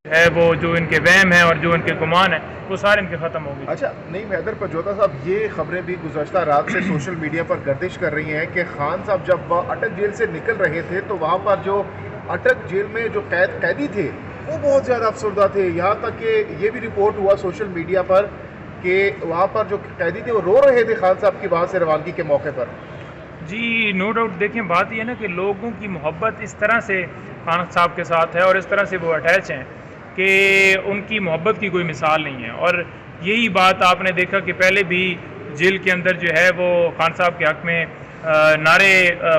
ہے وہ جو ان کے وہم ہیں اور جو ان کے گمان ہیں وہ سارے ان کے ختم ہوں گے۔ اچھا نعیم حیدر پنجوتا صاحب، یہ خبریں بھی گزشتہ رات سے سوشل میڈیا پر گردش کر رہی ہیں کہ خان صاحب جب وہ اٹک جیل سے نکل رہے تھے تو وہاں پر جو اٹک جیل میں جو قیدی تھے وہ بہت زیادہ افسردہ تھے، یہاں تک کہ یہ بھی رپورٹ ہوا سوشل میڈیا پر کہ وہاں پر جو قیدی تھے وہ رو رہے تھے خان صاحب کی وہاں سے روانگی کے موقع پر۔ جی نو ڈاؤٹ، دیکھیں بات یہ ہے نا کہ لوگوں کی محبت اس طرح سے خان صاحب کے ساتھ ہے اور اس طرح سے وہ اٹیچ ہیں کہ ان کی محبت کی کوئی مثال نہیں ہے، اور یہی بات آپ نے دیکھا کہ پہلے بھی جیل کے اندر جو ہے وہ خان صاحب کے حق میں نعرے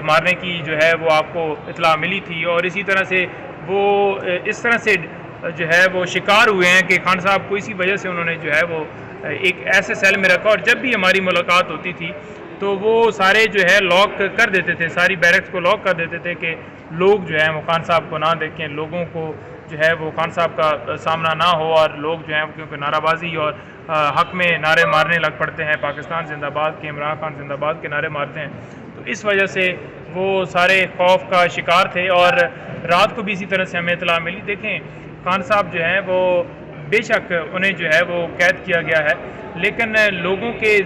مارنے کی جو ہے وہ آپ کو اطلاع ملی تھی، اور اسی طرح سے وہ اس طرح سے جو ہے وہ شکار ہوئے ہیں کہ خان صاحب کو اسی وجہ سے انہوں نے جو ہے وہ ایک ایسے سیل میں رکھا، اور جب بھی ہماری ملاقات ہوتی تھی تو وہ سارے جو ہے لاک کر دیتے تھے، ساری بیرکس کو لاک کر دیتے تھے کہ لوگ جو ہیں وہ خان صاحب کو نہ دیکھیں، لوگوں کو جو ہے وہ خان صاحب کا سامنا نہ ہو، اور لوگ جو ہیں کیونکہ نعرہ بازی اور حق میں نعرے مارنے لگ پڑتے ہیں، پاکستان زندہ باد کے، عمران خان زندہ باد کے نعرے مارتے ہیں، تو اس وجہ سے وہ سارے خوف کا شکار تھے، اور رات کو بھی اسی طرح سے ہمیں اطلاع ملی۔ دیکھیں خان صاحب جو ہیں وہ بے شک انہیں جو ہے وہ قید کیا گیا ہے، لیکن لوگوں کے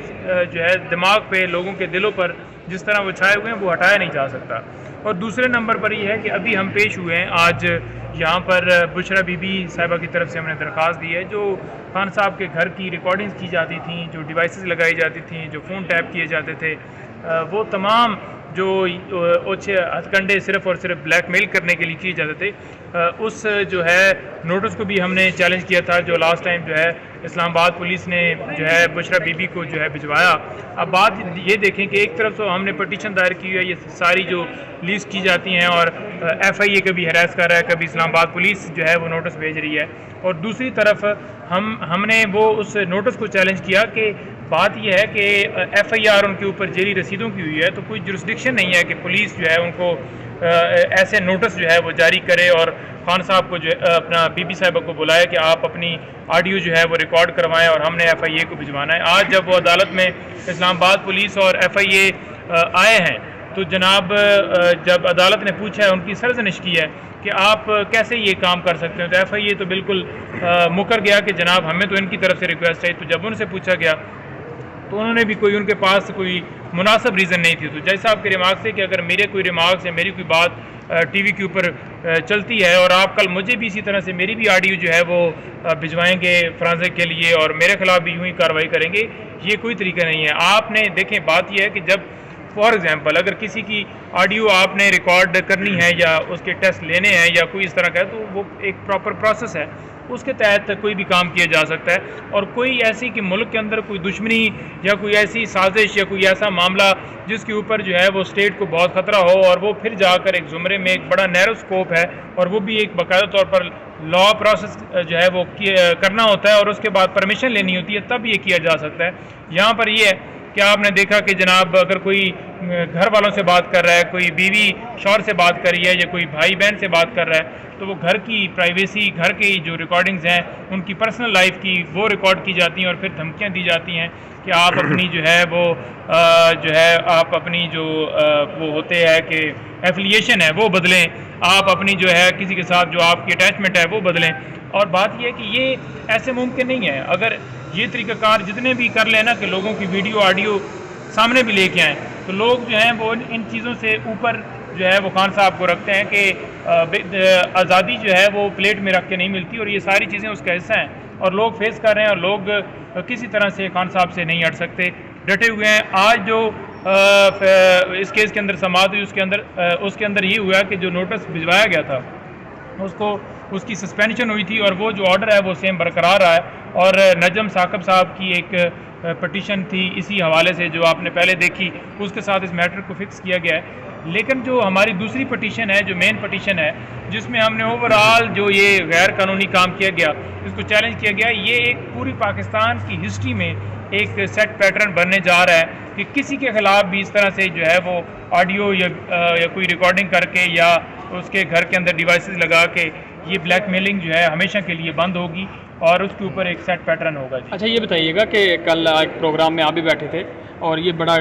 جو ہے دماغ پہ، لوگوں کے دلوں پر جس طرح وہ چھائے ہوئے ہیں وہ ہٹایا نہیں جا سکتا۔ اور دوسرے نمبر پر یہ ہے کہ ابھی ہم پیش ہوئے ہیں آج یہاں پر بشرا بی بی صاحبہ کی طرف سے ہم نے درخواست دی ہے، جو خان صاحب کے گھر کی ریکارڈنگز کی جاتی تھیں، جو ڈیوائسز لگائی جاتی تھیں، جو فون ٹیپ کیے جاتے تھے، وہ تمام جو اوچھے ہتھ کنڈے صرف اور صرف بلیک میل کرنے کے لیے کیے جاتے تھے، اس جو ہے نوٹس کو بھی ہم نے چیلنج کیا تھا، جو لاسٹ ٹائم جو ہے اسلام آباد پولیس نے جو ہے بشرا بی بی کو جو ہے بھجوایا۔ اب بات یہ دیکھیں کہ ایک طرف تو ہم نے پٹیشن دائر کی ہے، یہ ساری جو لیز کی جاتی ہیں، اور ایف آئی اے کبھی ہراس کر رہا ہے، کبھی اسلام آباد پولیس جو ہے وہ نوٹس بھیج رہی ہے، اور دوسری طرف ہم نے وہ اس نوٹس کو چیلنج کیا کہ بات یہ ہے کہ ایف آئی آر ان کے اوپر جیلی رسیدوں کی ہوئی ہے، تو کوئی جورسڈکشن نہیں ہے کہ پولیس جو ہے ان کو ایسے نوٹس جو ہے وہ جاری کرے اور خان صاحب کو جو اپنا بی بی صاحبہ کو بلائے کہ آپ اپنی آڈیو جو ہے وہ ریکارڈ کروائیں اور ہم نے ایف آئی اے کو بھجوانا ہے۔ آج جب وہ عدالت میں اسلام آباد پولیس اور ایف آئی اے آئے ہیں تو جناب جب عدالت نے پوچھا ہے، ان کی سرزنش کی ہے کہ آپ کیسے یہ کام کر سکتے ہیں، تو ایف آئی اے تو بالکل مکر گیا کہ جناب ہمیں تو ان کی طرف سے ریکویسٹ ہے۔ تو جب ان سے پوچھا گیا تو انہوں نے بھی کوئی ان کے پاس کوئی مناسب ریزن نہیں تھی۔ تو جج صاحب کے ریمارکس سے کہ اگر میرے کوئی ریمارکس یا میری کوئی بات ٹی وی کے اوپر چلتی ہے اور آپ کل مجھے بھی اسی طرح سے میری بھی آڈیو جو ہے وہ بھجوائیں گے فرانزک کے لیے اور میرے خلاف بھی یوں ہی کارروائی کریں گے، یہ کوئی طریقہ نہیں ہے۔ آپ نے دیکھیں بات یہ ہے کہ جب فار ایگزامپل اگر کسی کی آڈیو آپ نے ریکارڈ کرنی ہے یا اس کے ٹیسٹ لینے ہیں یا کوئی اس طرح کا ہے، تو وہ ایک پراپر پروسیس ہے، اس کے تحت کوئی بھی کام کیا جا سکتا ہے، اور کوئی ایسی کہ ملک کے اندر کوئی دشمنی یا کوئی ایسی سازش یا کوئی ایسا معاملہ جس کے اوپر جو ہے وہ اسٹیٹ کو بہت خطرہ ہو اور وہ پھر جا کر ایک زمرے میں ایک بڑا نیرو اسکوپ ہے اور وہ بھی ایک باقاعدہ طور پر لا پروسیس جو ہے وہ کرنا ہوتا ہے اور اس کے بعد پرمیشن لینی ہوتی ہے، تب یہ کیا جا سکتا ہے۔ یہاں پر یہ ہے کہ آپ نے دیکھا کہ جناب اگر کوئی گھر والوں سے بات کر رہا ہے، کوئی بیوی شوہر سے بات کر رہی ہے یا کوئی بھائی بہن سے بات کر رہا ہے، تو وہ گھر کی پرائیویسی، گھر کی جو ریکارڈنگز ہیں ان کی پرسنل لائف کی وہ ریکارڈ کی جاتی ہیں اور پھر دھمکیاں دی جاتی ہیں کہ آپ اپنی جو ہے وہ جو ہے آپ اپنی جو وہ ہوتے ہیں کہ ایفیلیشن ہے وہ بدلیں، آپ اپنی جو ہے کسی کے ساتھ جو آپ کی اٹیچمنٹ ہے وہ بدلیں۔ اور بات یہ ہے کہ یہ ایسے ممکن نہیں ہے، اگر یہ طریقہ کار جتنے بھی کر لیں نا کہ لوگوں کی ویڈیو آڈیو سامنے بھی لے کے آئیں، تو لوگ جو ہیں وہ ان چیزوں سے اوپر جو ہے وہ خان صاحب کو رکھتے ہیں کہ آزادی جو ہے وہ پلیٹ میں رکھ کے نہیں ملتی، اور یہ ساری چیزیں اس کا حصہ ہیں اور لوگ فیس کر رہے ہیں اور لوگ کسی طرح سے خان صاحب سے نہیں ہٹ سکتے، ڈٹے ہوئے ہیں۔ آج جو اس کیس کے اندر سماعت ہوئی اس کے اندر یہ ہوا کہ جو نوٹس بھجوایا گیا تھا اس کی سسپینشن ہوئی تھی اور وہ جو آرڈر ہے وہ سیم برقرار رہا ہے، اور نجم ثاقب صاحب کی ایک پٹیشن تھی اسی حوالے سے جو آپ نے پہلے دیکھی، اس کے ساتھ اس میٹر کو فکس کیا گیا ہے۔ لیکن جو ہماری دوسری پٹیشن ہے، جو مین پٹیشن ہے، جس میں ہم نے اوورآل جو یہ غیر قانونی کام کیا گیا اس کو چیلنج کیا گیا، یہ ایک پوری پاکستان کی ہسٹری میں ایک سیٹ پیٹرن بننے جا رہا ہے کہ کسی کے خلاف بھی اس طرح سے جو ہے وہ آڈیو یا کوئی ریکارڈنگ کر کے یا اس کے گھر کے اندر ڈیوائسز لگا کے یہ بلیک میلنگ جو ہے ہمیشہ کے لیے بند ہوگی اور اس کے اوپر ایک سیٹ پیٹرن ہوگا جی. اچھا یہ بتائیے گا کہ کل ایک پروگرام میں آپ بھی بیٹھے تھے اور یہ بڑا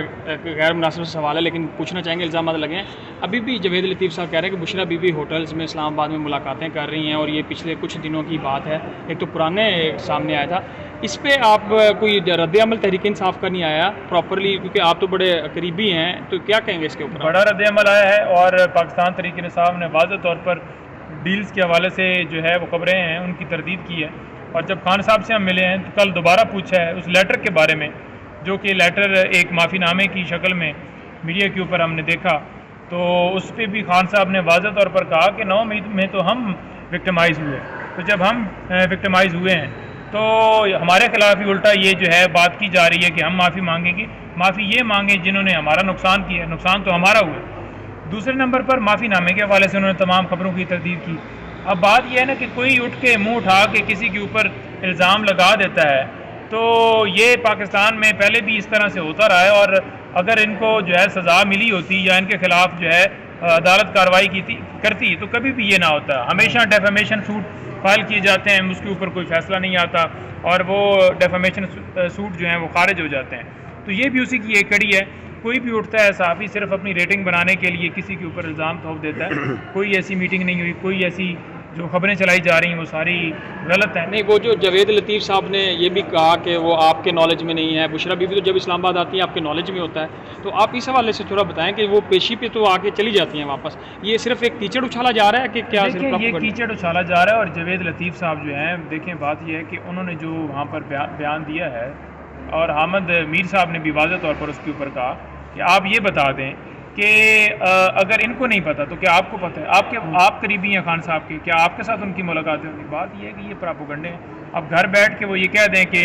غیر مناسب سوال ہے لیکن پوچھنا چاہیں گے، الزامات لگے ہیں ابھی بھی جوید لطیف صاحب کہہ رہے ہیں کہ بشرا بی بی ہوٹلز میں اسلام آباد میں ملاقاتیں کر رہی ہیں اور یہ پچھلے کچھ دنوں کی بات ہے، ایک تو پرانے سامنے آیا تھا، اس پہ آپ کوئی رد عمل تحریک انصاف کا نہیں آیا پراپرلی کیونکہ آپ تو بڑے قریبی ہیں، تو کیا کہیں گے اس کے اوپر؟ بڑا رد عمل آیا ہے اور پاکستان تحریک انصاف نے واضح طور پر ڈیلز کے حوالے سے جو ہے وہ خبریں ہیں ان کی تردید کی ہے، اور جب خان صاحب سے ہم ملے ہیں تو کل دوبارہ پوچھا ہے اس لیٹر کے بارے میں، جو کہ لیٹر ایک معافی نامے کی شکل میں میڈیا کے اوپر ہم نے دیکھا، تو اس پہ بھی خان صاحب نے واضح طور پر کہا کہ 9 مئی میں تو ہم وکٹمائز ہوئے، تو جب ہم وکٹمائز ہوئے ہیں تو ہمارے خلاف ہی الٹا یہ جو ہے بات کی جا رہی ہے کہ ہم معافی مانگیں گے. معافی یہ مانگیں جنہوں نے ہمارا نقصان کیا ہے، نقصان تو ہمارا ہوا ہے. دوسرے نمبر پر معافی نامے کے حوالے سے انہوں نے تمام خبروں کی تردید کی. اب بات یہ ہے نا کہ کوئی اٹھ کے منہ اٹھا کے کسی کے اوپر الزام لگا دیتا ہے، تو یہ پاکستان میں پہلے بھی اس طرح سے ہوتا رہا ہے، اور اگر ان کو جو ہے سزا ملی ہوتی یا ان کے خلاف جو ہے عدالت کارروائی کرتی تو کبھی بھی یہ نہ ہوتا. ہمیشہ ڈیفیمیشن سوٹ فائل کیے جاتے ہیں، اس کے اوپر کوئی فیصلہ نہیں آتا اور وہ ڈیفیمیشن سوٹ جو ہیں وہ خارج ہو جاتے ہیں. تو یہ بھی اسی کی ایک کڑی ہے. کوئی بھی اٹھتا ہے صحافی صرف اپنی ریٹنگ بنانے کے لیے کسی کے اوپر الزام تھوپ دیتا ہے. کوئی ایسی میٹنگ نہیں ہوئی، کوئی ایسی جو خبریں چلائی جا رہی ہیں وہ ساری غلط ہیں. نہیں، وہ جو جوید لطیف صاحب نے یہ بھی کہا کہ وہ آپ کے نالج میں نہیں ہے، بشرا بی بی تو جب اسلام آباد آتی ہیں آپ کے نالج میں ہوتا ہے، تو آپ اس حوالے سے تھوڑا بتائیں کہ وہ پیشی پہ تو آ کے چلی جاتی ہیں واپس، یہ صرف ایک کیچڑ اچھالا جا رہا ہے کہ کیا؟ دیکھیں یہ کیچڑ اچھالا جا رہا ہے. اور جوید لطیف صاحب جو ہیں، دیکھیں بات یہ ہے کہ انہوں نے جو وہاں پر بیان دیا ہے، اور حامد میر صاحب نے بھی واضح طور پر اس کے اوپر کہا کہ آپ یہ بتا دیں کہ اگر ان کو نہیں پتہ تو کیا آپ کو پتہ ہے؟ آپ قریبی ہیں خان صاحب کے، کیا آپ کے ساتھ ان کی ملاقاتیں ہوگی؟ بات یہ ہے کہ یہ پراپوگنڈے ہیں. اب گھر بیٹھ کے وہ یہ کہہ دیں کہ